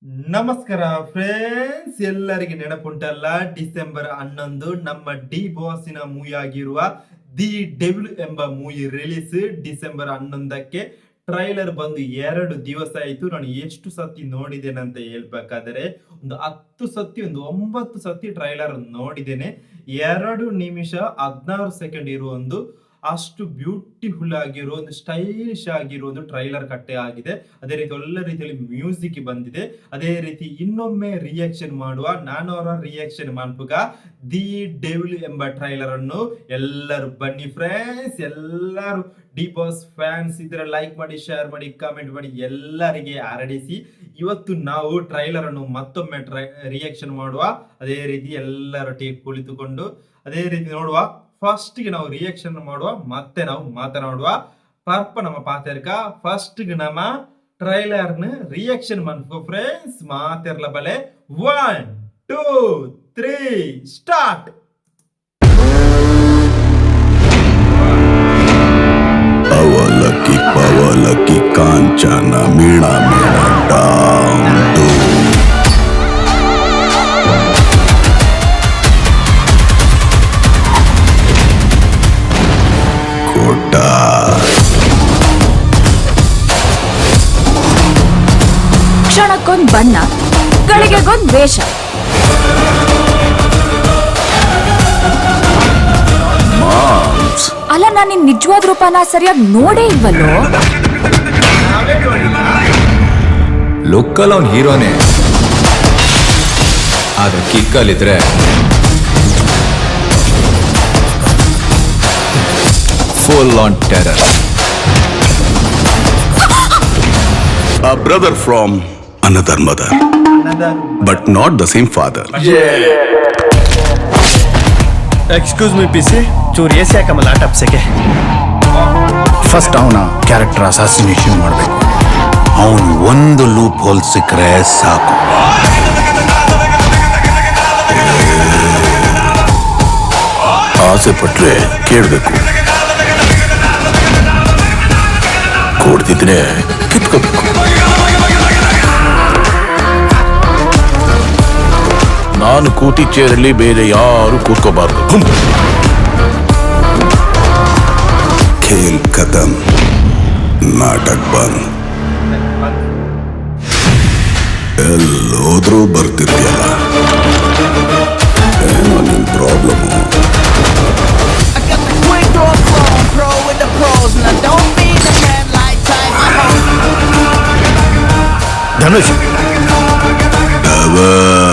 ನಮಸ್ಕಾರ ಫ್ರೆಂಡ್ಸ್, ಎಲ್ಲರಿಗೆ ನೆನಪುಂಟಲ್ಲ ಡಿಸೆಂಬರ್ 11 ನಮ್ಮ ಡಿ ಬಾಸಿನ ಮೂವಿ ಆಗಿರುವ ದಿ ಡೆವಿಲ್ ಎಂಬ ಮೂವಿ ರಿಲೀಸ್ ಡಿಸೆಂಬರ್ 11ಕ್ಕೆ. ಟ್ರೈಲರ್ ಬಂದು 2 ದಿವಸ ಆಯಿತು. ನಾನು ಎಷ್ಟು ಸತಿ ನೋಡಿದ್ದೇನೆ ಅಂತ ಹೇಳ್ಬೇಕಾದ್ರೆ ಒಂದು 10 ಸತಿ, ಒಂದು 9 ಸತಿ ಟ್ರೈಲರ್ ನೋಡಿದ್ದೇನೆ. 2 ನಿಮಿಷ 16 ಸೆಕೆಂಡ್ ಇರುವ ಒಂದು ಅಷ್ಟು ಬ್ಯೂಟಿಫುಲ್ ಆಗಿರೋ ಒಂದು ಸ್ಟೈಲಿಶ್ ಆಗಿರೋ ಒಂದು ಟ್ರೈಲರ್ ಕಟ್ಟೆ ಆಗಿದೆ. ಅದೇ ರೀತಿ ಒಳ್ಳೆ ರೀತಿಯಲ್ಲಿ ಮ್ಯೂಸಿಕ್ ಬಂದಿದೆ. ಅದೇ ರೀತಿ ಇನ್ನೊಮ್ಮೆ ರಿಯಾಕ್ಷನ್ ಮಾಡುವ, ನಾನು ಅವರ ರಿಯಾಕ್ಷನ್ ಮಾಡುವಾಗ ದಿ ಡೆವಿಲ್ ಎಂಬ ಟ್ರೈಲರ್ ಅನ್ನು ಎಲ್ಲರೂ ಬನ್ನಿ ಫ್ರೆಂಡ್ಸ್, ಎಲ್ಲರೂ ಡಿ ಬಾಸ್ ಫ್ಯಾನ್ಸ್ ಇದ್ರೆ ಲೈಕ್ ಮಾಡಿ, ಶೇರ್ ಮಾಡಿ, ಕಾಮೆಂಟ್ ಮಾಡಿ, ಎಲ್ಲರಿಗೆ ಹರಡಿಸಿ. ಇವತ್ತು ನಾವು ಟ್ರೈಲರ್ ಅನ್ನು ಮತ್ತೊಮ್ಮೆ ರಿಯಾಕ್ಷನ್ ಮಾಡುವ. ಅದೇ ರೀತಿ ಎಲ್ಲರೊಟ್ಟಿಗೆ ಕುಳಿತುಕೊಂಡು ಅದೇ ರೀತಿ ನೋಡುವ. ಫಸ್ಟ್ಗೆ ನಾವು ರಿಯಾಕ್ಷನ್ ಮಾಡುವ, ಮತ್ತೆ ನಾವು ಮಾತನಾಡುವ. ಪರ್ಪ ನಮ್ಮ ಪಾತೆರ್ಕ ಫಸ್ಟ್ಗೆ ನಮ್ಮ ಟ್ರೈಲರ್ನ ರಿಯಾಕ್ಷನ್ ಮಾಡ್ಕೋ ಫ್ರೆಂಡ್ಸ್. ಮಾತಿರ್ಲ ಬಲೆ 1 2 3 ಸ್ಟಾರ್ಟ್. ಅವಲಕ್ಕಿ ಪವಲಕ್ಕಿ ಕಾಂಚನ ಮೀಣ ಮೀಣ ಡಾಮ್ ಟು ಕೋಟ. ಕ್ಷಣಕ್ಕೊಂದ್ ಬಣ್ಣ, ಗಳಿಗೆಗೊಂದ್ ವೇಷ. ಅಲ್ಲ, ನಾನು ನಿನ್ ನಿಜವಾದ ರೂಪನ ಸರಿಯಾಗಿ ನೋಡೇ ಇಲ್ವಲ್ಲೋ. ಲುಕ್ಕಲ್ಲಿ ಅವ್ನ್ ಹೀರೋನೇ, ಆದ್ರೆ ಕಿಕ್ಕಲ್ಲಿದ್ರೆ full on terror. A brother from another mother, but not the same father. Excuse me P C, ಚೂರು ಎ ಸಿ ಹಾಕಮ್ಮ ಲ್ಯಾಪ್ಟಾಪ್ ಸೆಕೆ. ಫಸ್ಟ್ ಅವನ ಕ್ಯಾರೆಕ್ಟರ್ ಅಸಾಸಿನೇಷನ್ ಮಾಡಬೇಕು. ಅವನು ಒಂದು ಲೂಪ್ ಹೋಲ್ ಸಿಕ್ಕರೆ ಸಾಕು. ಆಸೆ ಪಟ್ರೆ ಕೇಳಬೇಕು, ಕೊಡ್ತಿದ್ರೆ ಕಿತ್ಕೋಬೇಕು. ನಾನು ಕೂತಿ ಚೇರಲ್ಲಿ ಬೇರೆ ಯಾರು ಕೂತ್ಕೋಬಾರ್ದು. ಖೇಲ್ ಖತಮ್, ನಾಟಕ ಬಂದ್. ಎಲ್ಲೋದ್ರೂ ಬರ್ತಿರ್ತೀಯಲ್ಲ, ಏನೋ ನಿನ್ ಪ್ರಾಬ್ಲಮ್. ಧನುಷ್ ಡಬಲ್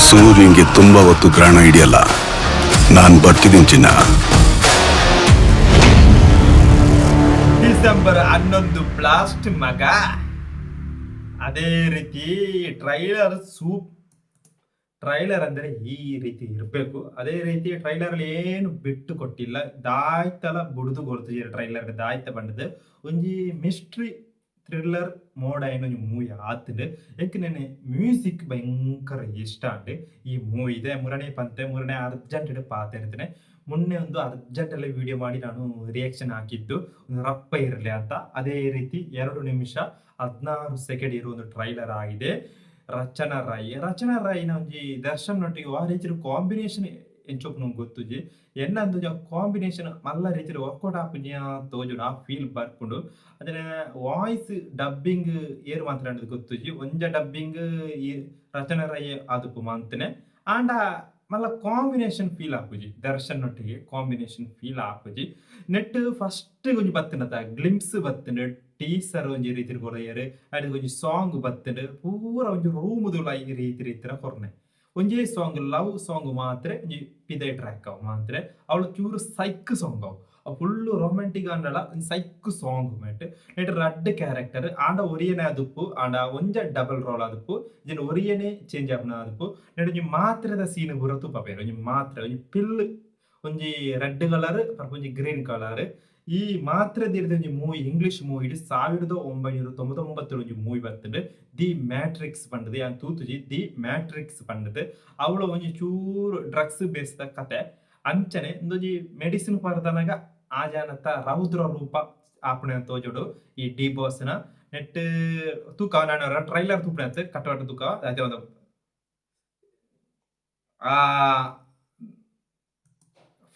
ಸೂರ್ಯಂಗೆ ತುಂಬಾ ಹೊತ್ತು ಗ್ರಹಣ ಹಿಡಿಯಲ್ಲ. ನಾನ್ ಬರ್ತಿದ್ದೀನಿ ಚಿನ್ನ. ಡಿಸೆಂಬರ್ 11 ಬ್ಲಾಸ್ಟ್ ಮಗ. ಅದೇ ರೀತಿ ಟ್ರೈಲರ್ ಅಂದ್ರೆ ಈ ರೀತಿ ಇರಬೇಕು. ಅದೇ ರೀತಿ ಟ್ರೈಲರ್ ಅಲ್ಲಿ ಏನು ಬಿಟ್ಟು ಕೊಟ್ಟಿಲ್ಲ. ದಾಯ್ತಲ ಬುಡ್ದು ಕೊಡ್ತಿದ್ದೀರ ಟ್ರೈಲರ್ ದಾಯ್ತ ಬಂದದ್ದು ಒಂಜಿ ಮಿಸ್ಟ್ರಿ ಥ್ರಿಲ್ಲರ್ ಮೋಡ ಏನೋ ಮೂವಿ ಆತದೆ. ಯಾಕೆ ಮ್ಯೂಸಿಕ್ ಭಯಂಕರ ಇಷ್ಟ ಅಂಡೆ ಈ ಮೂವಿ ಇದೆ. ಮೂರನೇ ಅರ್ಜೆಂಟ್ ಪಾತಿರ್ತೇನೆ. ಮೊನ್ನೆ ಒಂದು ಅರ್ಜೆಂಟಲ್ಲಿ ವಿಡಿಯೋ ಮಾಡಿ ನಾನು ರಿಯಾಕ್ಷನ್ ಹಾಕಿದ್ದು, ಒಂದು ರಪ್ಪ ಇರಲಿ ಅಂತ. ಅದೇ ರೀತಿ 2 ನಿಮಿಷ 16 ಸೆಕೆಂಡ್ ಇರೋ ಒಂದು ಟ್ರೈಲರ್ ಆಗಿದೆ. ರಚನಾ ರಾಯ್ನ ಒಂಜಿ ದರ್ಶನ್ ನೊಟ್ಟಿಗೆ ಆ ರೀತಿ ಕಾಂಬಿನೇಷನ್ ಎಂಚೋಕ್ ನಮ್ಗೆ ಗೊತ್ತುಜಿ. ಎನ್ನಂದು ಕಾಂಬಿನೇಷನ್ ಮಲ್ಲ ರೀತಿಯಲ್ಲಿ ವರ್ಕೌಟ್ ಆಪುಜಿ ತೋಜುಡು ಆ ಫೀಲ್ ಬರ್ಕೊಂಡು. ಅದನ್ನ ವಾಯ್ಸ್ ಡಬ್ಬಿಂಗ್ ಏರ್ ಮಾತ್ರ ಗೊತ್ತುಜಿ. ಒಂಜ ಡಬ್ಬಿಂಗ್ ಈ ರಚನಾ ರಾಯ್ ಆದುಪ್ಪು ಮಾಂತನೆ ಆಂಡ ಮಲ್ಲ ಕಾಂಬಿನೇಷನ್ ಫೀಲ್ ಆಪುಜಿ. ದರ್ಶನ್ ನೊಟ್ಟಿಗೆ ಕಾಂಬಿನೇಷನ್ ಫೀಲ್ ಆಪುಜಿ. ನೆಟ್ ಫಸ್ಟ್ ಒಂಜಿ ಬತ್ತಿನದ ಗ್ಲಿಮ್ಸ್ ಬತ್ತಿನ ಟೀಸರ್ ಒಂಜಿ ರೀತಿ ಕೊರೆಯರು. ಅಡ್ ಒಂಜಿ ಸಾಂಗ್ ಬತ್ತಿನ ಪೂರ ಒಂಜಿ ರೂಮುದುಲ ಈ ರೀತಿರ ಕೊರ್ನೆ. ಒಂಜೇ ಸಾಂಗ್ ಲವ್ ಸಾಂಗ್ ಮಾತ್ರ ಒಂಜಿ ಪಿದೆ ಟ್ರ್ಯಾಕ್ ಅವು ಮಾತ್ರ. ಅವಳು ಚೂರು ಸೈಕ್ ಸಾಂಗ್ ಅವು ಫುಲ್ಲು ರೊಮ್ಯಾಂಟಿಕ್ ಅಂಡಳ ಸೈಕ್ ಸಾಂಗ್ ಮೇಟ್. ನೆಟ್ ರಡ್ಡ್ ಕ್ಯಾರೆಕ್ಟರ್ ಆಂಡ ಒರಿಯನೆ ಅದುಪ್ಪು, ಆಂಡ ಒಂಜ ಡಬಲ್ ರೋಲ್ ಅದುಪ್ಪು, ಜನ ಒರಿಯನೆ ಚೇಂಜ್ ಆಪನ ಅದುಪ್ಪು. ನೆಟ್ ಒಂಜಿ ಮಾತ್ರದ ಸೀನ್ ಬುರ ತುಪ್ಪ ಬೇರೆ. ಒಂಜಿ ಮಾತ್ರ ಒಂಜಿ ಪಿಲ್ ಒಂಜಿ ರೆಡ್ ಕಲರ್ ಒಂಜಿ ಗ್ರೀನ್ ಕಲರ್. ಈ ಮಾತ್ರದಿರ್ದ ಒಂಜಿ ಮೂವಿ, ಇಂಗ್ಲಿಷ್ ಮೂವಿ 1999 ಒಂಜಿ ಮೂವಿ ಬರ್ತದೆ. ದಿ ಮ್ಯಾಟ್ರಿಕ್ಸ್ ಪಂಡದು ಯಾನ್ ತೂತುಜಿ ದಿ ಮ್ಯಾಟ್ರಿಕ್ಸ್ ಪಂಡದು. ಅವಳ ಒಂಜಿ ಚೂರು ಡ್ರಗ್ಸ್ ಬೇಸ್ದ ಕತೆ. ಅಂಚನೆ ಒಂದೊಂಜಿ ಮೆಡಿಸಿನ್ ಪರ್ದನಗ ಆ ಜಾನತ ರೌದ್ರ ರೂಪ ಆಪಣೆ ತೋಜೋಡು ಈ ಡಿ ಬಾಸ್ನ ನೆಟ್ ತೂಕ ನಾನು ಟ್ರೈಲರ್ ತೂಪಣೆ ಕಟ್ಟವಾಟ ತೂಕ ಅದೇ ಒಂದು ಆ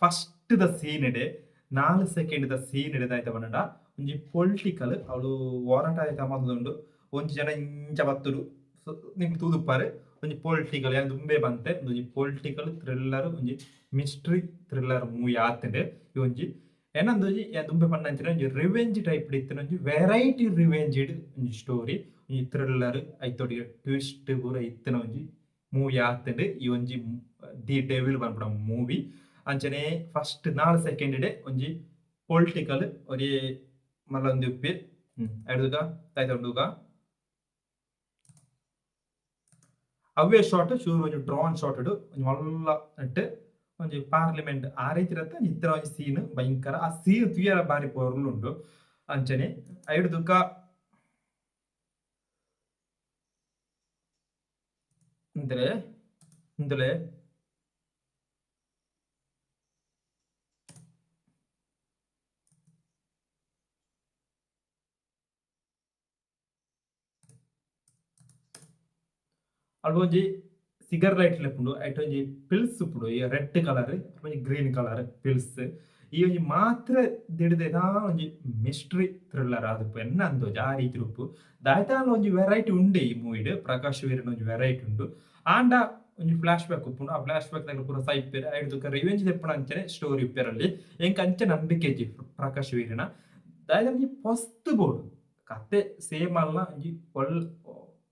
ಫಸ್ಟ್ ದ ಸೀನ್ ಇಡೆ 4 ಸೆಕೆಂಡ್ ದ ಸೀನ್ ಇಡೆ ಆಯ್ತ ಬಂಡ ಒಂಜಿ ಪೊಲಿಟಿಕಲ್ ಅವಳು ಹೋರಾಟ ಆಯ್ತ ಬಂದುಂಡು ಒಂಜಿ ಜನ ಇಂಚ ಬತ್ತುಡು ನಿಮ್ಗೆ ತೂದುಪ್ಪಾರೆ ಒಂಜಿ ಪೊಲಿಟಿಕಲ್ ಯಾನ್ ದುಂಬೆ ಬಂತೆ ಒಂಜಿ ಪೊಲಿಟಿಕಲ್ ಥ್ರಿಲ್ಲರ್ ಒಂಜಿ ಮಿಸ್ಟ್ರಿ ಥ್ರಿಲ್ಲರ್ ಮೂವಿ ಆತಂಡೆ ಈ ಒಂಜಿ ಏನಂದೊಂಜಿ ಯಾನ್ ದುಂಬೆ ಪಂಡ ಒಂಜಿ ರಿವೆಂಜ್ ಟೈಪ್ ಇತ್ತಿನ ಒಂಜಿ ವೆರೈಟಿ ರಿವೆಂಜ್ ಒಂಜಿ ಸ್ಟೋರಿ ಒಂಜಿ ಥ್ರಿಲ್ಲರ್ ಐತೊಟ್ಟಿಗೆ ಟ್ವಿಸ್ಟ್ ಪೂರ ಇತ್ತಿನ ಒಂಜಿ ಮೂವಿ ಆತಂಡೆ ಈ ಒಂಜಿ ದಿ ಡೆವಿಲ್ ಪನ್ಪುನ ಮೂವಿ ಅಂಚನೆ ಫಸ್ಟ್ 4 ಸೆಕೆಂಡ್ ಇಡೆ ಒಂಜಿ ಪೊಲಿಟಿಕಲ್ ಒರಿ ಮಲ್ಲೊಂದು ಉಪ್ಪಿ ಐಡುಗ ತೈತೊಂಡುಗ ಅವೇ ಶಾಟ್ ಚೂರು ಒಂಜಿ ಡ್ರಾನ್ ಶಾಟ್ ಒಂಜಿ ಮಲ್ಲ ನೆಟ್ ಒಂಜಿ ಪಾರ್ಲಿಮೆಂಟ್ ಆ ರೀತಿ ಇರತ್ತೆ ಇತ್ತರ ಒಂಜಿ ಸೀನ್ ಭಯಂಕರ ಆ ಸೀನ್ ತುಯರ ಬಾರಿ ಪವರ್ಫುಲ್ ಉಂಡು ಅಂಚನೆ ಐಡುದುಕ ಅಂದ್ರೆ ಇಂದಲೆ ಅಲ್ಲೊಂಜಿ ಸಿಗರ್ ಲೈಟ್ ಲೆಪ್ಪುಂಡು ಐಟ್ ಒಂಜಿ ಪಿಲ್ಸ್ ಉಪ್ಪುಡು ಈ ರೆಡ್ ಕಲರ್ ಒಂಜಿ ಗ್ರೀನ್ ಕಲರ್ ಪಿಲ್ಸ್ ಈ ಒಂಜಿ ಮಾತ್ರ ದಿಡ್ದೆನಾ ಒಂಜಿ ಮಿಸ್ಟ್ರಿ ಥ್ರಿಲ್ಲರ್ ಆದುಪ್ಪು ಎನ್ನ ಅಂದೋಜಿ ಆ ರೀತಿ ಉಪ್ಪು ದಾಯ್ತಾಲ ಒಂಜಿ ವೆರೈಟಿ ಉಂಡೆ ಈ ಮೂವಿಡ್ ಪ್ರಕಾಶ್ ವೀರನ ಒಂಜಿ ವೆರೈಟಿ ಉಂಡು ಆಂಡ ಒಂಜಿ ಫ್ಲಾಶ್ ಬ್ಯಾಕ್ ಉಪ್ಪುಂಡು ಆ ಫ್ಲಾಶ್ ಬ್ಯಾಕ್ ದಾಗ ಪೂರ ಸೈಪೇರ್ ಐಡ್ದುಕ ರಿವೆಂಜ್ ದೆಪ್ಪುನ ಅಂಚನೆ ಸ್ಟೋರಿ ಉಪ್ಪೇರಲ್ಲಿ ಎಂಕ್ ಅಂಚೆ ನಂಬಿಕೆ ಇಜ್ಜಿ ಪ್ರಕಾಶ್ ವೀರನ ದಾಯ್ದ ಒಂಜಿ ಪೊಸ್ತ್ ಬೋಡು ಕತೆ ಸೇಮ್ ಅಲ್ಲ ಒಂಜಿ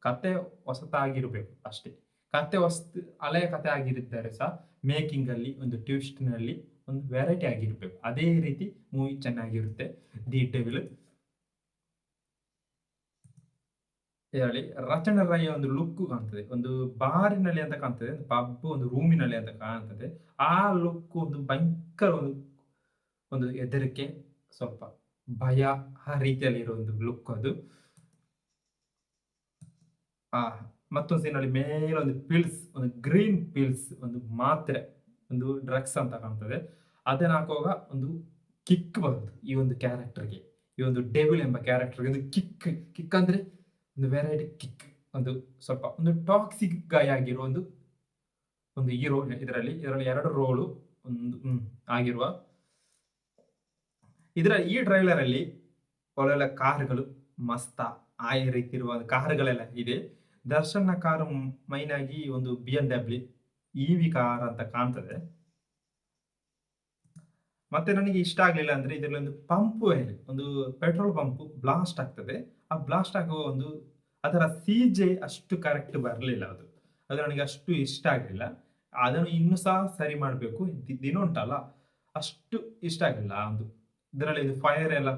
ಕತೆ ಹೊಸತಾಗಿರ್ಬೇಕು ಅಷ್ಟೇ ಕತೆ ಹೊಸ್ತು ಹಳೆಯ ಕತೆ ಆಗಿರಿದ್ದಾರೆ ಸಹ ಮೇಕಿಂಗ್ ಅಲ್ಲಿ ಒಂದು ಟ್ವಿಸ್ಟ್ ನಲ್ಲಿ ಒಂದು ವೆರೈಟಿ ಆಗಿರ್ಬೇಕು ಅದೇ ರೀತಿ ಮೂವಿ ಚೆನ್ನಾಗಿರುತ್ತೆ ದಿ ಡೆವಿಲ್ ಹೇಳಿ ರಚನಾ ರೈ ಒಂದು ಲುಕ್ ಕಾಣ್ತದೆ ಒಂದು ಬಾರಿನಲ್ಲಿ ಅಂತ ಕಾಣ್ತದೆ ಒಂದು ಪಬ್ ಒಂದು ರೂಮಿನಲ್ಲಿ ಅಂತ ಕಾಣ್ತದೆ ಆ ಲುಕ್ ಒಂದು ಭಯಂಕರ ಒಂದು ಹೆದರಿಕೆ ಸ್ವಲ್ಪ ಭಯ ಆ ರೀತಿಯಲ್ಲಿ ಇರೋ ಒಂದು ಲುಕ್ ಅದು ಆ ಮತ್ತೊಂದು ಸೀನಲ್ಲಿ ಮೇಲೆ ಒಂದು ಪಿಲ್ಸ್ ಒಂದು ಗ್ರೀನ್ ಪಿಲ್ಸ್ ಒಂದು ಮಾತ್ರೆ ಒಂದು ಡ್ರಗ್ಸ್ ಅಂತ ಕಾಣ್ತದೆ ಅದನ್ನ ಹಾಕುವಾಗ ಒಂದು ಕಿಕ್ ಬರುತ್ತೆ ಈ ಒಂದು ಕ್ಯಾರೆಕ್ಟರ್ಗೆ ಈ ಒಂದು ಡೆವಿಲ್ ಎಂಬ ಕ್ಯಾರೆಕ್ಟರ್ಗೆ ಒಂದು ಕಿಕ್ ಅಂದ್ರೆ ಒಂದು ವೆರೈಟಿ ಕಿಕ್ ಒಂದು ಸ್ವಲ್ಪ ಒಂದು ಟಾಕ್ಸಿಕ್ ಗಾಯ ಆಗಿರುವ ಒಂದು ಹೀರೋ ಇದರಲ್ಲಿ 2 ರೋಲು ಒಂದು ಆಗಿರುವ ಈ ಟ್ರೈಲರ್ ಅಲ್ಲಿ ಒಳ್ಳೊಳ್ಳೆ ಕಾರ್ಗಳು ಮಸ್ತ ಆ ರೀತಿ ಇರುವ ಕಾರ್ಗಳೆಲ್ಲ ಇದೆ ದರ್ಶನ್ ಕಾರು ಮೈನ್ ಆಗಿ ಒಂದು BMW EV ಕಾರ್ ಅಂತ ಕಾಣ್ತದೆ ಮತ್ತೆ ನನಗೆ ಇಷ್ಟ ಆಗ್ಲಿಲ್ಲ ಅಂದ್ರೆ ಇದರಲ್ಲಿ ಒಂದು ಪಂಪ್ ಒಂದು ಪೆಟ್ರೋಲ್ ಪಂಪ್ ಬ್ಲಾಸ್ಟ್ ಆಗ್ತದೆ ಆ ಬ್ಲಾಸ್ಟ್ ಆಗುವ ಅದರ CJ ಅಷ್ಟು ಕರೆಕ್ಟ್ ಬರಲಿಲ್ಲ ಅದು ನನಗೆ ಅಷ್ಟು ಇಷ್ಟ ಆಗಲಿಲ್ಲ ಅದನ್ನು ಇನ್ನೂ ಸಹ ಸರಿ ಮಾಡಬೇಕು ದಿನ ಉಂಟಲ್ಲ ಅಷ್ಟು ಇಷ್ಟ ಆಗಿಲ್ಲ ಇದರಲ್ಲಿ ಇದು ಫೈರ್ ಎಲ್ಲ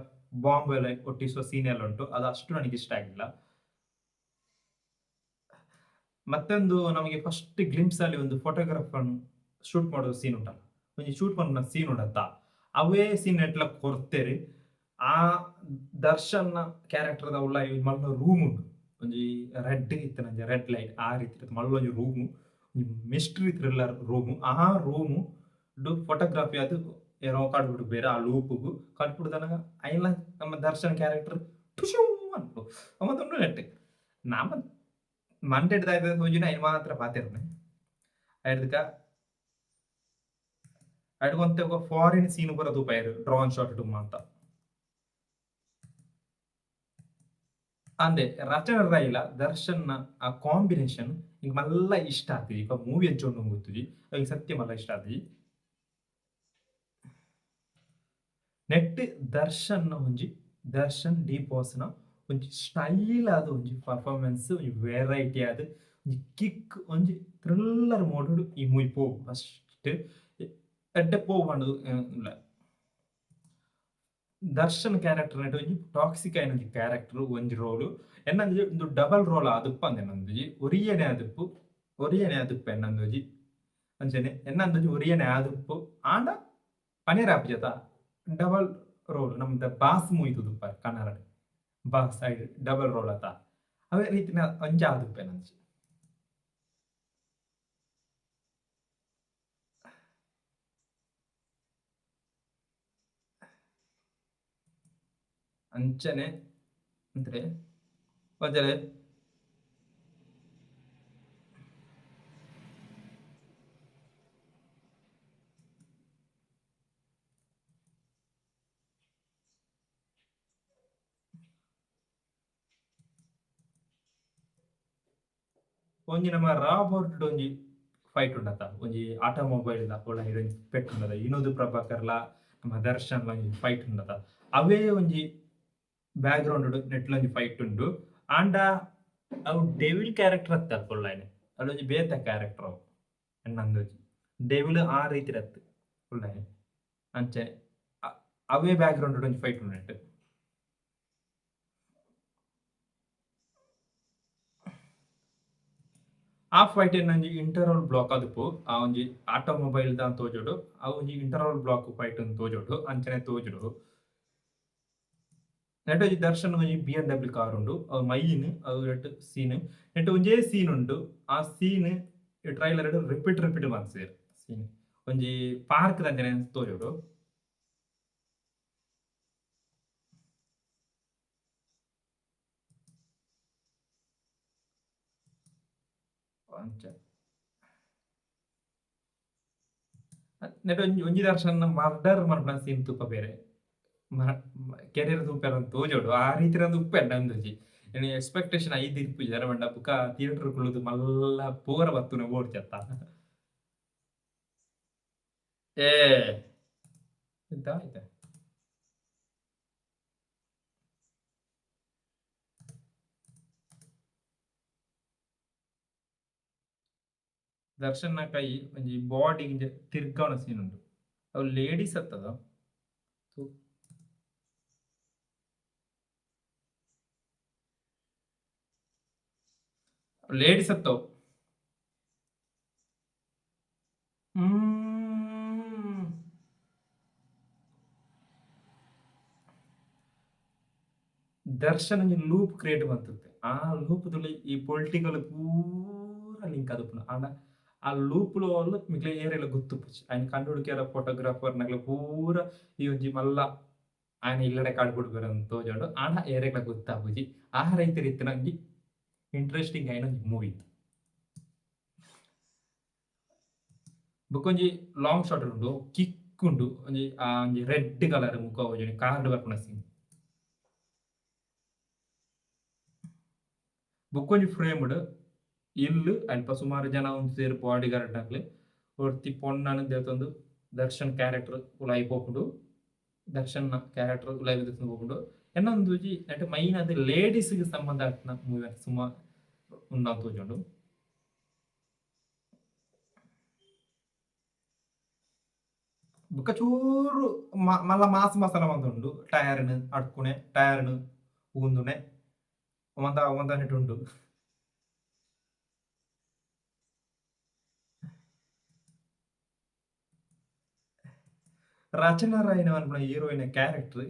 ಬಾಂಬ್ ಎಲ್ಲ ಒಟ್ಟಿಸುವ ಸೀನ್ ಎಲ್ಲ ಉಂಟು ಅದು ಅಷ್ಟು ನನಗೆ ಇಷ್ಟ ಆಗಿಲ್ಲ ಮತ್ತೊಂದು ನಮಗೆ ಫಸ್ಟ್ ಗ್ಲಿಂಪ್ಸ್ ಅಲ್ಲಿ ಒಂದು ಫೋಟೋಗ್ರಾಫರ್ ಶೂಟ್ ಮಾಡೋ ಸೀನ್ ಉಂಟಲ್ಲ ಒಂದು ಶೂಟ್ ಮಾಡೋ ಸೀನ್ ಉಂಟತ್ತ ಅವೇ ಸೀನ್ ಎಟ್ಲ ಕೊಡ್ತೇರಿ ಆ ದರ್ಶನ್ ಕ್ಯಾರೆಕ್ಟರ್ ಉಳ್ಳ ಮಲ್ಲ ರೂಮ್ ಉಂಟು ಒಂಜಿ ರೆಡ್ ಇತ್ತು ನಂಜಿ ರೆಡ್ ಲೈಟ್ ಆ ರೀತಿ ಮಲ್ಲ ಒಂಜಿ ರೂಮು ಮಿಸ್ಟ್ರಿ ಥ್ರಿಲ್ಲರ್ ರೂಮು ಆ ರೂಮು ಫೋಟೋಗ್ರಾಫಿ ಅದು ಏನೋ ಕಾಡ್ಬಿಟ್ಟು ಬೇರೆ ಆ ಲೂಪ್ಗೂ ಕಟ್ಬಿಡ್ದನಾಗ ಐಲ ನಮ್ಮ ದರ್ಶನ್ ಕ್ಯಾರೆಕ್ಟರ್ ಟುಶೂ ಅನ್ಬಿಡು ಅಮ್ಮದೊಂದು ನೆಟ್ಟೆ ನಮ್ಮ ಮಂಡೆ ಹಿಡ್ದಾಯ್ತದ ಹೋಜಿನ ಐದು ಮಾತ್ರ ಪಾತಿರ್ನೆ ಐಡ್ದಕ್ಕ ಐಡ್ಕೊಂತ ಫಾರಿನ್ ಸೀನ್ ಬರೋದು ಪೈರು ಡ್ರಾನ್ ಶಾಟ್ ಡುಮ್ಮ ಅಂತ ಅಂದೆ ರಚನಾ ರೈಲ ದರ್ಶನ್ ಆ ಕಾಂಬಿನೇಷನ್ ಈಗ ಮಲ್ಲ ಇಷ್ಟ ಆಗ್ತದೆ ಈಗ ಮೂವಿ ಹಂಚೊಂಡು ಗೊತ್ತುಜಿ ಈಗ ಸತ್ಯ ಮಲ್ಲ ಇಷ್ಟ ಆಗ್ತದೆ ನೆಟ್ ದರ್ಶನ್ ಡಿ ಬಾಸ್ನ ಒಂಜಿ ಸ್ಟೈಲ್ ಆದ ಒಂಜಿ ಪರ್ಫಾರ್ಮೆನ್ಸ್ ಒಂಜಿ ವೆರೈಟಿ ಆದ ಒಂಜಿ ಕಿಕ್ ಒಂಜಿ ಥ್ರಿಲ್ಲರ್ ಮೋಡ್ ಈ ಮೂವಿ ಪೋವು ಫಸ್ಟ್ ಎಡ್ಡೆ ಪೋವು ಪಂಡದು ದರ್ಶನ್ ಕ್ಯಾರೆಕ್ಟರ್ ನೆಟ್ ಒಂಜಿ ಟಾಕ್ಸಿಕ್ ಆಯ್ನ ಒಂಜಿ ಕ್ಯಾರೆಕ್ಟರ್ ಒಂಜಿ ರೋಲು ಎನ್ನಂಜಿ ಒಂದು ಡಬಲ್ ರೋಲ್ ಆದುಪ್ಪ ಅಂದೆನಂದುಜಿ ಒರಿಯನೆ ಆದುಪ್ಪು ಎನ್ನಂದೋಜಿ ಅಂಚನೆ ಎನ್ನಂದೋಜಿ ಒರಿಯನೆ ಆದುಪ್ಪು ಆಂಡ ಪನೇರ ಆಪಿಜತ ಡಬಲ್ ರೋಲ್ ನಮ್ದ ಬಾಸ್ ಮೂವಿ ತುದುಪ್ಪ Kannada boss side double role ಅತ ಅವೇ ರೀತಿನ ಅಂಜ ಆದುಪ್ಪೆ ನಂಜಿ ಅಂಚನೆ ಅಂದ್ರೆ ವಜಲೆ ಒಂಜಿ ನಮ್ಮ ರಾಬರ್ಟ್ ಒಂಜಿ ಫೈಟ್ ಉಂಡತ ಒಂಜಿ ಆಟೋಮೊಬೈಲ್ ದ ಒಳ ಒಂಜಿ ಪೆಟ್ ಉಂಡತ ವಿನೋದ್ ಪ್ರಭಾಕರ್ಲ ನಮ್ಮ ದರ್ಶನ್ ಒಂಜಿ ಫೈಟ್ ಉಂಡತ ಅವೇ ಒಂಜಿ ಬ್ಯಾಕ್ ಗ್ರೌಂಡ್ ನೆಟ್ಲ ಒಂಜಿ ಫೈಟ್ ಉಂಡು ಆಂಡ ಅವು ಡೆವಿಲ್ ಕ್ಯಾರೆಕ್ಟರ್ ಅತ್ತ ಪುಳ್ಳಾಯ್ನೆ ಅಲ್ಲೊಂಜಿ ಬೇತೆ ಕ್ಯಾರೆಕ್ಟರ್ ಅವು ಎನ್ನಂದೊಂಜಿ ಡೆವಿಲ್ ಆ ರೀತಿ ರತ್ ಪುಳ್ಳಾಯ್ನೆ ಅಂಚೆ ಅವೇ ಬ್ಯಾಕ್ ಗ್ರೌಂಡ್ ಒಂಜಿ ಫೈಟ್ ಉಂಡು ಆ ಫೈಟ್ ಒಂಜಿ ಇಂಟರ್ವಲ್ ಬ್ಲಾಕ್ ಅದುಪ್ಪು ಆ ಒಂಜಿ ಆಟೋಮೊಬೈಲ್ ದ ತೋಜೋಡು ಆ ಒಂಜಿ ಇಂಟರ್ವಲ್ ಬ್ಲಾಕ್ ಫೈಟ್ ತೋಜೋಡು ಅಂಚನೆ ತೋಜುಡು ನೆಟ್ ಒಂಜಿ ದರ್ಶನ್ ಒಂಜಿ BMW ಕಾರ್ ಉಂಡು ಅವು ಮೈನ್ ಅವು ನೆಟ್ ಸೀನ್ ನೆಟ್ ಒಂಜೇ ಸೀನ್ ಉಂಡು ಆ ಸೀನ್ ಟ್ರೈಲರ್ ರಿಪೀಟ್ ಮನ್ಸೇರ್ ಸೀನ್ ಒಂಜಿ ಪಾರ್ಕ್ ದಂಚನೆ ತೋಜೋಡು ಅಂಚ ನೆಟ್ ಒಂಜಿ ದರ್ಶನ್ ಮರ್ಡರ್ ಮನ್ಪುನ ಸೀನ್ ತುಪ್ಪ ಬೇರೆ ಕೆರಿಯರ್ ತೂಪೆರ ತೋಜೋಡು ಆ ರೀತಿ ಉಪ್ಪೆಂಡ ಅಂದೊಂಜಿ ಎಕ್ಸ್ಪೆಕ್ಟೇಷನ್ ಐದು ಇಪ್ಪು ಜನ ಬಂಡ ಬುಕ್ಕ ಥಿಯೇಟರ್ ಕುಳ್ಳುದು ಮಲ್ಲ ಪೂರ ಬತ್ತುನ ಓಡ್ಚತ್ತ ಏ ಎಂತ ಆಯ್ತಾ ದರ್ಶನ್ ಕೈ ಒಂಜಿ ಬಾಡಿ ತಿರ್ಗಾವಣ ಸೀನ್ ಉಂಟು ಅವು ಲೇಡೀಸ್ ಅತ್ತದ ಲೇಡೀಸ್ ಅತ್ತವು ದರ್ಶನ್ ಲೂಪ್ ಕ್ರಿಯೇಟ್ ಬಂತುತ್ತೆ ಆ ಲೂಪ್ ಈ ಪೊಲಿಟಿಕಲ್ ಪೂರ ಲಿಂಕ್ ಅದು ಆಂಡ ಆ ಲೂಪ್ లో ಮಿಕ್ಲೆ ಏರೆಲ್ಲ ಗೊತ್ತುಪ್ಪುಜಿ ఆయన ಕಂಡುಹುಡುಕ್ಯಾರ ಫೋಟೋಗ್ರಾಫರ್ ನಕ್ಲೆ ಪೂರ ಈ ಒಂಜಿ ಮಲ್ಲ ఆయన ಇಲ್ಲಡೆ ಕಾಡ್ಬಿಡ್ಬೇರ ಅಂತ ತೋಜೋಂಡು ಆಂಡ ಏರೆಗ್ಲ ಗೊತ್ತಾಪುಜಿ ಆ ರೈತ ರೀತಿನ ಒಂಜಿ ಇಂಟ್ರೆಸ್ಟಿಂಗ್ ಆಯ್ನ ಒಂಜಿ ಮೂವಿ ಬೊಕೊಂಜಿ ಲಾಂಗ್ ಶಾಟ್ ಉಂಡು ಕಿಕ್ ಉಂಡು ಒಂಜಿ ಆ ಒಂಜಿ ರೆಡ್ ಕಲರ್ ಮುಖ ಒಂಜಿ ಕಾರ್ಡ್ ಬರ್ಪುನ ಸೀನ್ ಬೊಕೊಂಜಿ ಫ್ರೇಮ್ಡ್ ಇಲ್ಲು ಅಲ್ಪ ಸುಮಾರು ಜನ ಒಂದು ಸೇರಿ ಬಾಡಿ ಗಾರ್ಡ್ ಆಗ್ಲಿ ಒರ್ತಿ ಪೊಣ್ಣನ ದೇವತೊಂದು ದರ್ಶನ್ ಕ್ಯಾರೆಕ್ಟರ್ ಉಲಾಯಿ ಪೋಪುಂಡು ದರ್ಶನ್ ಕ್ಯಾರೆಕ್ಟರ್ ಉಲಾಯಿ ಹೋಗ್ಬಿಟ್ಟು ಇನ್ನೊಂದು అంటే ಮೈನ್ ಅದು ಲೇಡೀಸ್ಗೆ ಸಂಬಂಧ ಆಟ್ನ ಮೂವಿ ಸುಮಾರು ಉಂಡ ತೋಜುಂಡು ಬೊಕ್ಕ ಚೂರು ಮಲ್ಲ ಮಾಸ ಮಸಾಲ ಮಂದುಂಡು ಟಯರ್ನ್ ಅಡ್ಕುನೆ ಟಯರ್ನ್ ಊಂದುನೆ ಒಂದ ನೆಟ್ಟುಂಡು ರಚನಾ ರಾಯ್ನ ಅನ್ಪುನ ಹೀರೋಯಿನ್ ಕ್ಯಾರೆಕ್ಟರ್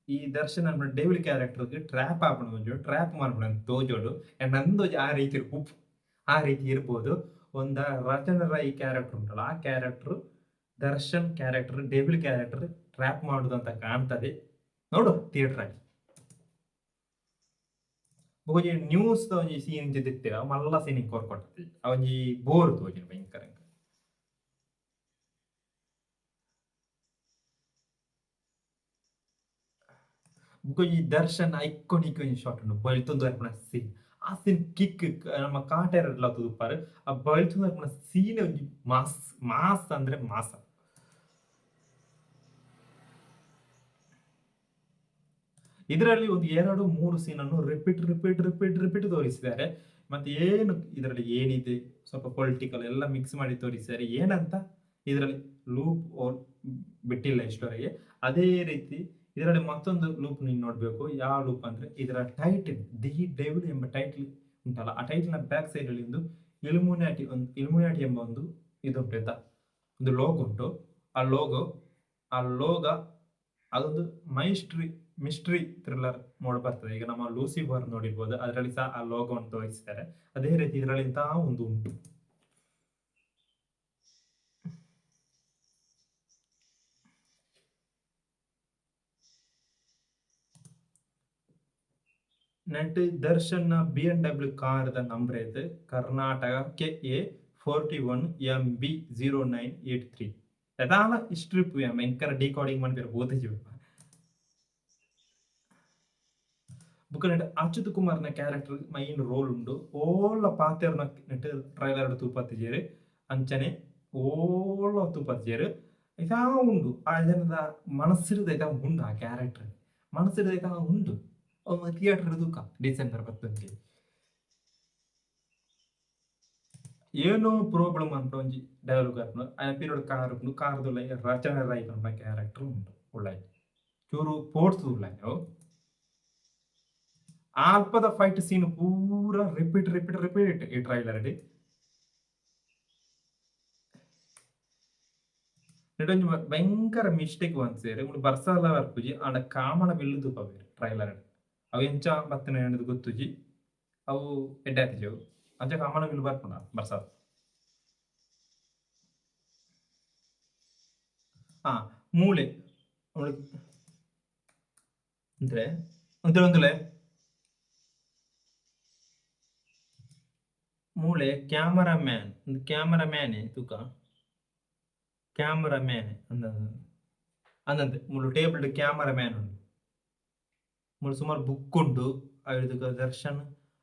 ಈ ದರ್ಶನ್ ಅನ್ಪುನ ಡೆವಿಲ್ ಕ್ಯಾರೆಕ್ಟರ್ಗೆ ಟ್ರ್ಯಾಪ್ ಆಪುನ ಒಂಜು ಟ್ರ್ಯಾಪ್ ಮಾಡ್ಪುನ ತೋಜೋಡು ನಂದು ಆ ರೀತಿ ಉಪ್ಪು ಆ ರೀತಿ ಇರ್ಬೋದು ಒಂದ ರಚನಾ ರಾಯ್ ಕ್ಯಾರೆಕ್ಟರ್ ಉಂಟಲ್ಲ ಆ character Darshan character devil character trap ಮಾಡುದು ಅಂತ ಕಾಣ್ತದೆ ನೋಡು ಥಿಯೇಟರ್ ಆಗಿ ಒಂಜಿ ನ್ಯೂಸ್ ಒಂಜಿ ಸೀನ್ ತಿತ್ತಿರ ಮಲ್ಲ ಸೀನಿಗೆ ಕೋರ್ಕೊಟ್ಟತಿ ಒಂಜಿ ಬೋರ್ ತೋಜಿ ಭಯಂಕರ ಈ ದರ್ಶನ್ ಐಕಾನಿಕ್ ಶಾಟ್ ಉಂಡು ಬಲ್ತೊಂದು ಅರ್ಪಣ ಸೀನ್ ಆ ಸೀನ್ ಕಿಕ್ ನಮ್ಮ ಕಾಟೇರ ತುದುಪಾರು ಆ ಬಲ್ತೊಂದು ಅರ್ಪಣ ಸೀನ್ ಒಂಜಿ ಮಾಸ್ ಅಂದ್ರೆ ಮಾಸ ಇದರಲ್ಲಿ ಒಂದು 2-3 ಸೀನ್ ಅನ್ನು ರಿಪೀಟ್ ತೋರಿಸಿದ್ದಾರೆ ಮತ್ತೆ ಏನು ಇದರಲ್ಲಿ ಏನಿದೆ ಸ್ವಲ್ಪ ಪೊಲಿಟಿಕಲ್ ಎಲ್ಲ ಮಿಕ್ಸ್ ಮಾಡಿ ತೋರಿಸಿದ್ದಾರೆ ಏನಂತ ಇದರಲ್ಲಿ ಲೂಪ್ ಬಿಟ್ಟಿಲ್ಲ ಇಷ್ಟವರೆಗೆ ಅದೇ ರೀತಿ ಇದರಲ್ಲಿ ಮತ್ತೊಂದು ಲೂಪ್ ನೀವು ನೋಡ್ಬೇಕು ಯಾವ ಲೂಪ್ ಅಂದ್ರೆ ಇದರ ಟೈಟಲ್ ದಿ ಡೆವಿಲ್ ಎಂಬ ಟೈಟಲ್ ಉಂಟಲ್ಲ ಆ ಟೈಟಲ್ ನ ಬ್ಯಾಕ್ ಸೈಡ್ ಅಲ್ಲಿ ಒಂದು ಇಲ್ಯುಮಿನಾಟಿ ಎಂಬ ಒಂದು ಇದು ಉಂಟು ಒಂದು ಲೋಗೋ ಉಂಟು ಆ ಲೋಗೋ ಅದೊಂದು ಮಿಸ್ಟ್ರಿ ಥ್ರಿಲ್ಲರ್ ಮೋಡ್ ಬರ್ತದೆ ಈಗ ನಮ್ಮ ಲೂಸಿಫರ್ ನೋಡಿರ್ಬೋದು ಅದರಲ್ಲಿ ಸಹ ಆ ಲೋಗೋವನ್ನು ತೋರಿಸಿದ್ದಾರೆ ಅದೇ ರೀತಿ ಇದರಲ್ಲಿ ಒಂದು ಉಂಟು ನೆಟ್ ದರ್ಶನ್ನ BMW ಕಾರದ ನಂಬರ್ ಇದು ಕರ್ನಾಟಕ KA41MB0983 ಅದಾನ ಸ್ಟ್ರಿಪ್ ಭಯಂಕರ ಡಿಕೋಡಿಂಗ್ ಮಾಡ್ತಾರೆ ಓದಿಜೀವ ಬುಕ್ ನೆಟ್ ಅಚ್ಯುತ್ ಕುಮಾರ್ನ ಕ್ಯಾರೆಕ್ಟರ್ ಮೈನ್ ರೋಲ್ ಉಂಡು ಓಲ ಪಾತೆರ್ನ ನೆಟ್ ಟ್ರೈಲರ್ ತೂಪತ್ತಿಜೇರು ಅಂಚನೆ ಓಲ ತೂಪತ್ತಿಜೇರು ಐತಾ ಉಂಡು ಆ ಜನದ ಮನಸ್ಸಿರದ ಐತಾ ಉಂಡು ಆ ಕ್ಯಾರೆಕ್ಟರ್ ಮನಸ್ಸಿರದ ಐತಾ ಉಂಡು ಥಿಯೇಟರ್ ದೂಕ ಡಿಸೆಂಬರ್ 11 ಏನೋ ಪ್ರಾಬ್ಲಮ್ ಅಂತ ಒಂಜಿ ಡೈಲಾಗ್ ಆತ್ಮ ಆ ಪೀರಿಯಡ್ ಕಾರ್ದುಲ್ಲ ರಚನೆ ರೈ ಪಂಡ ಕ್ಯಾರೆಕ್ಟರ್ ಉಂಟು ಉಳ್ಳಾಯಿ ಚೂರು ಪೋರ್ಟ್ಸ್ ಉಳ್ಳಾಯಿ ಅಲ್ಪದ ಫೈಟ್ ಸೀನ್ ಪೂರ ರಿಪೀಟ್ ಈ ಟ್ರೈಲರ್ ನೆಡೊಂಜಿ ಭಯಂಕರ mistake ಒಂದ್ಸೇರಿ ಬರ್ಸಲ ಬರ್ಪುಜಿ and Kamana bill ತೂಪವೇರು trailer ಅವು ಎಂಚ ಬತ್ತನೆ ಅನ್ನೋದು ಗೊತ್ತುಜಿ ಅವು ಎಡ್ಡಾತಿಜವು ಅಂಚ ಕಾಮನ ಬಿಲ್ಲು ಬರ್ಪುಂಡ ಬರ್ಸಾದ ಮೂಳೆ ಅಂದ್ರೆ ಒಂದೊಂದಲೆ ಮೂಳೆ ಕ್ಯಾಮರಾಮ್ಯಾನ್ ತೂಕ ಕ್ಯಾಮರಾಮ್ಯಾನ್ ಅಂದಂತೆ ಮುಳು ಟೇಬಲ್ ಕ್ಯಾಮರಾಮ್ಯಾನ್ ಉಂಡು ಮುಳು ಸುಮಾರು ಬುಕ್ ಉಂಡು ಅವಿದಕ್ಕೆ ದರ್ಶನ್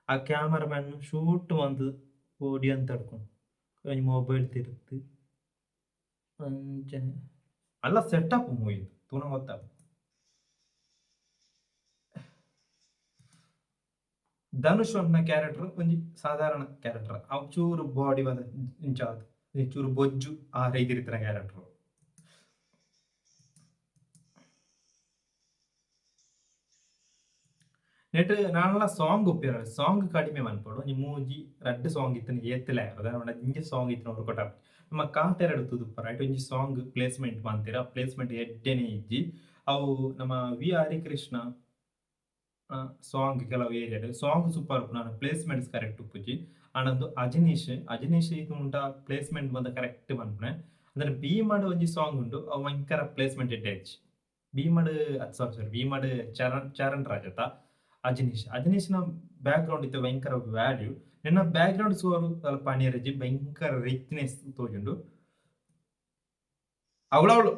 ಆ ಕ್ಯಾಮರಾಮ್ಯಾನ್ ಶೂಟ್ ಒಂದು ಓಡಿ ಅಂತ ತಡ್ಕೊಂಡು ಮೊಬೈಲ್ ತಿರುತ್ತು ಅಂಚನೆ ಅಲ್ಲ ಸೆಟಪ್ ಮೂವಿ ತುಣ ಗೊತ್ತಾಗ ಧನುಷ್ ಅನ್ನ ಕ್ಯಾರೆಕ್ಟರ್ ಒಂಜಿ ಸಾಧಾರಣ ಕ್ಯಾರೆಕ್ಟರ್ ಅವ್ ಚೂರು ಬಾಡಿ ಬಂದ ಇಂಚಾದ ಚೂರು ಬೊಜ್ಜು ಆ ರೈತಿರಿತರ ಕ್ಯಾರೆಕ್ಟರ್ ನೆಟ್ ನಾನೆಲ್ಲ ಸಾಂಗ್ ಒಪ್ಪಿರ ಸಾಂಗ್ ಕಡಿಮೆ ಮನ್ಪಡು ಒಂಜಿ ಮೂಜಿ ರಡ್ಡು ಸಾಂಗ್ ಇತ್ತನ ಏತ್ತಲೆ ಅದ ಇಂಜಿ ಸಾಂಗ್ ಇತ್ತು ಅವ್ರು ಕೊಟ್ಟ ನಮ್ಮ ಕಾಟೆರಡು ತುದುಪ್ಪರ ಆಯ್ತು ಒಂಜಿ ಸಾಂಗ್ ಪ್ಲೇಸ್ಮೆಂಟ್ ಮಾಡ್ತೀರ ಪ್ಲೇಸ್ಮೆಂಟ್ ಎಡ್ಡೆನೆ ಇಜ್ಜಿ ಅವು ನಮ್ಮ ವಿ ಹರಿಕೃಷ್ಣ ಸಾಂಗ್ ಕೆಲವು ಏರಿಯಾಡ್ ಸಾಂಗ್ ಸೂಪರ್ ನಾನು ಪ್ಲೇಸ್ಮೆಂಟ್ಸ್ ಕರೆಕ್ಟ್ ಉಪ್ಪುಜಿ ಆನಂದು ಅಜನೀಶ್ ಇದು ಉಂಟ ಪ್ಲೇಸ್ಮೆಂಟ್ ಬಂದ ಕರೆಕ್ಟ್ ಮನ್ಪುನೆ ಅಂದ್ರೆ ಭೀಮಡ್ ಒಂಜಿ ಸಾಂಗ್ ಉಂಟು ಅವು ಭಯಂಕರ ಪ್ಲೇಸ್ಮೆಂಟ್ ಇಟ್ಟೇಜ್ ಭೀಮಡ್ ಸಾರಿ ಭೀಮಡ್ ಚರಣ್ ರಾಜತ ಅಜನೀಶ್ನ ಬ್ಯಾಕ್ ಗ್ರೌಂಡ್ ಇತ್ತು ಭಯಂಕರ ವ್ಯಾಲ್ಯೂ ನಿನ್ನ ಬ್ಯಾಕ್ ಗ್ರೌಂಡ್ ಸೋರು ಸ್ವಲ್ಪ ಅನಿರಜಿ ಭಯಂಕರ ರಿಚ್ನೆಸ್ ತೋಜುಂಡು ಅವಳವಳು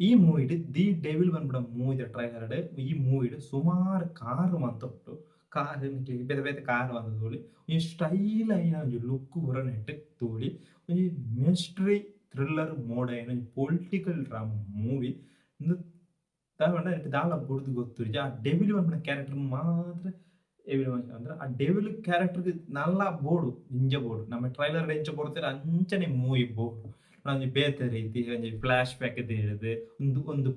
ಈ ಮೂವಿಡ್ ದಿ ಡೆವಿಲ್ ಬಂದ್ಬಿಡ ಮೂವಿದ ಟ್ರೈಲರ್ ಈ ಮೂವಿಡ್ ಸುಮಾರು ಕಾರ್ ಮಂತೊಟ್ಟು ಕಾರ್ ಬೇತೆ ಬೇತೆ ಕಾರ್ ಬಂದ ತೋಳಿ ಈ ಸ್ಟೈಲ್ ಐನ ಒಂಜಿ ಲುಕ್ ಪೂರ ನೆಟ್ ತೋಳಿ ಒಂಜಿ ಮಿಸ್ಟ್ರಿ ಥ್ರಿಲ್ಲರ್ ಮೋಡ್ ಐನ ಪೊಲಿಟಿಕಲ್ ಡ್ರಾಮಾ ಮೂವಿ ದಾಲ ಬುಡ್ದು ಗೊತ್ತು ಆ ಡೆವಿಲ್ ಬಂದ್ಬಿಡ ಕ್ಯಾರೆಕ್ಟರ್ ಮಾತ್ರ ಅಂದ್ರೆ ಆ ಡೆವಿಲ್ ಕ್ಯಾರೆಕ್ಟರ್ಗೆ ನಲ್ಲ ಬೋಡು ಇಂಜ ಬೋಡು ನಮ್ಮ ಟ್ರೈಲರ್ ಎಂಚ ಕೊಡ್ತಾರೆ ಅಂಚನೆ ಮೂವಿ ಬೋಡು ಒಂಜಿ ಬೇತೆ ರೀತಿ ಒಂಜಿ ಫ್ಲಾಶ್ ಬ್ಯಾಕ್ ಹೇಳಿದೆ ಒಂದು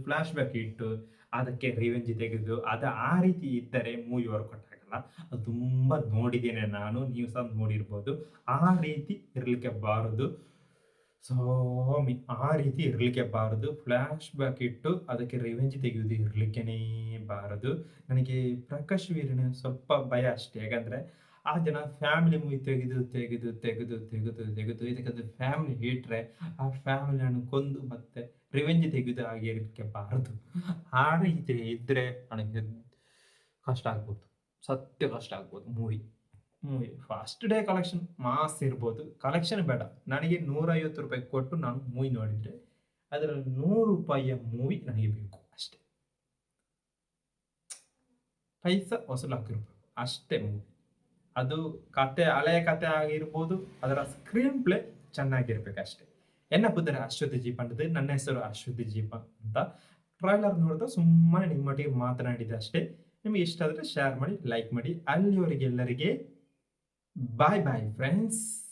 ಫ್ಲಾಶ್ ಬ್ಯಾಕ್ ಇಟ್ಟು ಅದಕ್ಕೆ ರಿವೆಂಜ್ ತೆಗೆದು ಅದು ಆ ರೀತಿ ಇದ್ದರೆ ಮೂವಿ ವರ್ಕೌಟ್ ಆಗಲ್ಲ ಅದು ತುಂಬಾ ನೋಡಿದ್ದೇನೆ ನಾನು ನೀವು ಸಹ ನೋಡಿರ್ಬೋದು ಆ ರೀತಿ ಇರ್ಲಿಕ್ಕೆ ಬಾರದು ಸ್ವಾಮಿ ಆ ರೀತಿ ಇರ್ಲಿಕ್ಕೆ ಬಾರದು ಫ್ಲಾಶ್ ಬ್ಯಾಕ್ ಇಟ್ಟು ಅದಕ್ಕೆ ರಿವೆಂಜ್ ತೆಗೆಯುವುದು ಇರ್ಲಿಕ್ಕೇನೇ ಬಾರದು ನನಗೆ ಪ್ರಕಾಶ್ ವೀರನ ಸ್ವಲ್ಪ ಭಯ ಅಷ್ಟೇ ಯಾಕಂದ್ರೆ ಆ ಜನ ಫ್ಯಾಮಿಲಿ ಮೂವಿ ತೆಗೆದು ಇದಕ್ಕೆ ಫ್ಯಾಮಿಲಿ ಹಿಟ್ರೆ ಆ ಫ್ಯಾಮಿಲಿಯನ್ನು ಕೊಂದು ಮತ್ತೆ ರಿವೆಂಜ್ ತೆಗೆದು ಆಗಿರಲಿಕ್ಕೆ ಬಾರದು ಆ ರೀತಿ ಇದ್ರೆ ನನಗೆ ಕಷ್ಟ ಆಗ್ಬೋದು ಸತ್ಯ ಕಷ್ಟ ಆಗ್ಬೋದು movie first day collection mass ಇರ್ಬೋದು ಕಲೆಕ್ಷನ್ ಬೇಡ ನನಗೆ 150 ರೂಪಾಯಿ ಕೊಟ್ಟು ನಾನು ಮೂವಿ ನೋಡಿದ್ರೆ ಅದರಲ್ಲಿ 100 ರೂಪಾಯಿಯ ಮೂವಿ ನನಗೆ ಬೇಕು ಅಷ್ಟೇ ಪೈಸಾ ವಸೂಲಾಗಿರ್ಬೇಕು ಅಷ್ಟೇ ಮೂವಿ ಅದು ಕತೆ ಹಳೆಯ ಕತೆ ಆಗಿರ್ಬೋದು ಅದರ ಸ್ಕ್ರೀನ್ ಪ್ಲೇ ಚೆನ್ನಾಗಿರ್ಬೇಕು ಅಷ್ಟೇ ಎನ್ನ ಪುದರೆ ಅಶ್ವಥ್ ಜೀಪ್ ಅಂತದ್ದು ನನ್ನ ಹೆಸರು ಅಶ್ವಥ್ ಜೀಪ ಅಂತ ಟ್ರೈಲರ್ ನೋಡಿದ ಸುಮ್ಮನೆ ನಿಮ್ಮೊಟ್ಟಿಗೆ ಮಾತನಾಡಿದೆ ಅಷ್ಟೇ ನಿಮಗೆ ಇಷ್ಟ ಆದರೆ ಶೇರ್ ಮಾಡಿ ಲೈಕ್ ಮಾಡಿ ಅಲ್ಲಿವರೆಗೆ ಎಲ್ಲರಿಗೆ ಬಾಯ್ ಬಾಯ್ ಫ್ರೆಂಡ್ಸ್.